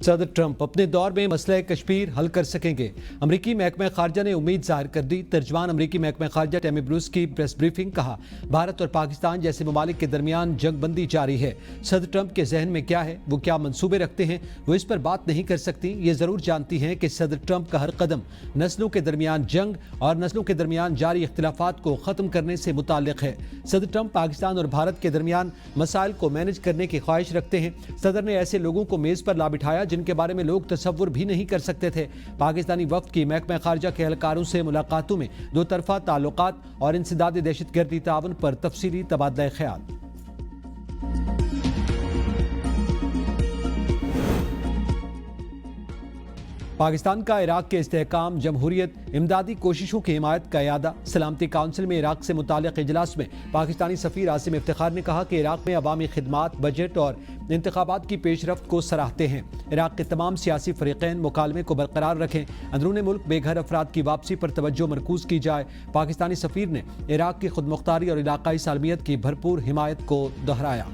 صدر ٹرمپ اپنے دور میں مسئلہ کشمیر حل کر سکیں گے۔ امریکی محکمہ خارجہ نے امید ظاہر کر دی۔ ترجمان امریکی محکمہ خارجہ ٹیمی بروس کی پریس بریفنگ۔ کہا، بھارت اور پاکستان جیسے ممالک کے درمیان جنگ بندی جاری ہے۔ صدر ٹرمپ کے ذہن میں کیا ہے، وہ کیا منصوبے رکھتے ہیں، وہ اس پر بات نہیں کر سکتی۔ یہ ضرور جانتی ہیں کہ صدر ٹرمپ کا ہر قدم نسلوں کے درمیان جنگ اور نسلوں کے درمیان جاری اختلافات کو ختم کرنے سے متعلق ہے۔ صدر ٹرمپ پاکستان اور بھارت کے درمیان مسائل کو مینج کرنے کی خواہش رکھتے ہیں۔ صدر نے ایسے لوگوں کو میز پر لا بٹھایا جن کے بارے میں لوگ تصور بھی نہیں کر سکتے تھے۔ پاکستانی وفد کی محکمہ خارجہ کے اہلکاروں سے ملاقاتوں میں دو طرفہ تعلقات اور انسداد دہشت گردی تعاون پر تفصیلی تبادلہ خیال۔ پاکستان کا عراق کے استحکام، جمہوریت، امدادی کوششوں کی حمایت کا اعادہ۔ سلامتی کونسل میں عراق سے متعلق اجلاس میں پاکستانی سفیر عاصم افتخار نے کہا کہ عراق میں عوامی خدمات، بجٹ اور انتخابات کی پیش رفت کو سراہتے ہیں۔ عراق کے تمام سیاسی فریقین مکالمے کو برقرار رکھیں، اندرون ملک بے گھر افراد کی واپسی پر توجہ مرکوز کی جائے۔ پاکستانی سفیر نے عراق کی خود مختاری اور علاقائی سالمیت کی بھرپور حمایت کو دہرایا۔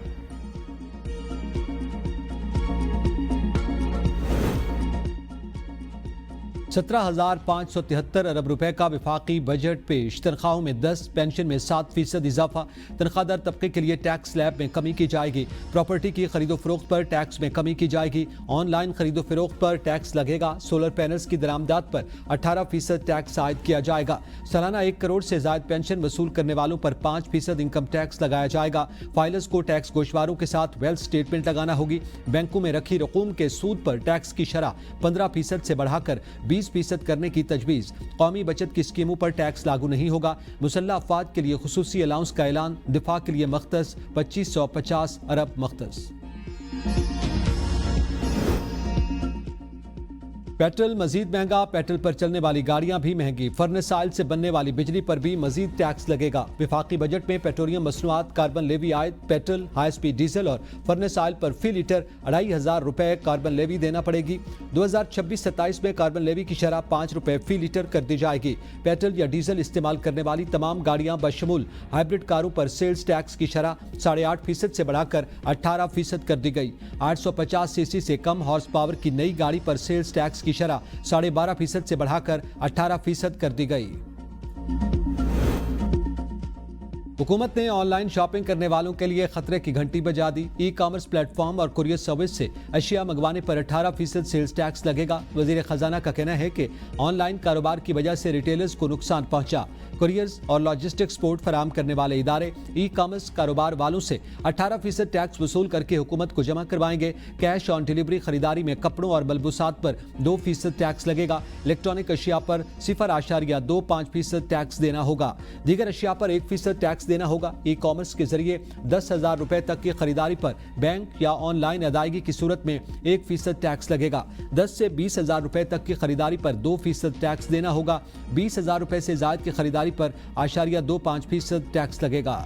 17,573 ارب روپے کا وفاقی بجٹ پیش۔ تنخواہوں میں 10، پینشن میں 7% اضافہ۔ تنخواہ دار طبقے کے لیے ٹیکس سلیب میں کمی کی جائے گی۔ پراپرٹی کی خرید و فروخت پر ٹیکس میں کمی کی جائے گی۔ آن لائن خرید و فروخت پر ٹیکس لگے گا۔ سولر پینلز کی درآمدات پر 18% ٹیکس عائد کیا جائے گا۔ سالانہ 1 کروڑ سے زائد پینشن وصول کرنے والوں پر 5% انکم ٹیکس لگایا جائے گا۔ فائلرز کو ٹیکس گوشواروں کے ساتھ ویلتھ سٹیٹمنٹ لگانا ہوگی۔ بینکوں میں رکھی رقوم کے سود پر ٹیکس کی شرح 15% سے بڑھا کر 20% کرنے کی تجویز۔ قومی بچت کی اسکیموں پر ٹیکس لاگو نہیں ہوگا۔ مسلح افواج کے لیے خصوصی الاؤنس کا اعلان۔ دفاع کے لیے مختص 2550 ارب مختص۔ پیٹرول مزید مہنگا، پیٹرول پر چلنے والی گاڑیاں بھی مہنگی۔ فرنس آئل سے بننے والی بجلی پر بھی مزید ٹیکس لگے گا۔ وفاقی بجٹ میں پیٹرولیم مصنوعات، کاربن لیوی عائد، پیٹرول، ہائی سپیڈ ڈیزل اور فرنس آئل پر فی لیٹر 2500 روپے کاربن لیوی دینا پڑے گی۔ 2026-27 میں کاربن لیوی کی شرح 5 روپے فی لیٹر کر دی جائے گی۔ پیٹرول یا ڈیزل استعمال کرنے والی تمام گاڑیاں بشمول ہائبرڈ کاروں پر سیلز ٹیکس کی شرح 8.5% سے بڑھا کر 18% کر دی گئی۔ 850 cc سے کم ہارس پاور کی نئی گاڑی پر سیلز ٹیکس کی شرح 12.5% سے بڑھا کر 18% کر دی گئی۔ حکومت نے آن لائن شاپنگ کرنے والوں کے لیے خطرے کی گھنٹی بجا دی۔ ای کامرس پلیٹ فارم اور کوریئر سروس سے اشیاء منگوانے پر 18% سیلز ٹیکس لگے گا۔ وزیر خزانہ کا کہنا ہے کہ آن لائن کاروبار کی وجہ سے ریٹیلرز کو نقصان پہنچا۔ کوریئرز اور لاجسٹک سپورٹ فراہم کرنے والے ادارے ای کامرس کاروبار والوں سے 18% ٹیکس وصول کر کے حکومت کو جمع کروائیں گے۔ کیش آن ڈیلیوری خریداری میں کپڑوں اور ملبوسات پر 2% ٹیکس لگے گا۔ الیکٹرانک اشیاء پر 0.25% ٹیکس دینا ہوگا۔ دیگر اشیاء پر 1% ٹیکس دینا ہوگا۔ ای کامرس کے ذریعے 10,000 روپے تک کی خریداری پر بینک یا آن لائن ادائیگی کی صورت میں 1% ٹیکس لگے گا۔ 10 سے 20,000 روپے تک کی خریداری پر 2% ٹیکس دینا ہوگا۔ 20,000 روپے سے زائد کی خریداری پر 0.25% ٹیکس لگے گا۔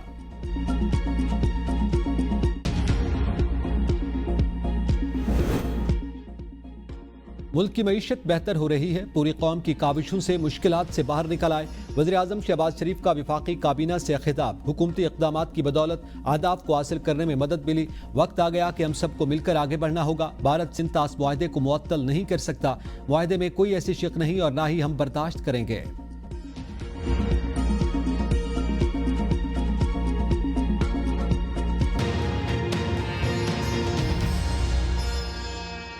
ملک کی معیشت بہتر ہو رہی ہے، پوری قوم کی کاوشوں سے مشکلات سے باہر نکل آئے۔ وزیر اعظم شہباز شریف کا وفاقی کابینہ سے خطاب۔ حکومتی اقدامات کی بدولت اہداف کو حاصل کرنے میں مدد ملی۔ وقت آ گیا کہ ہم سب کو مل کر آگے بڑھنا ہوگا۔ بھارت سنتاس معاہدے کو معطل نہیں کر سکتا۔ معاہدے میں کوئی ایسی شق نہیں اور نہ ہی ہم برداشت کریں گے۔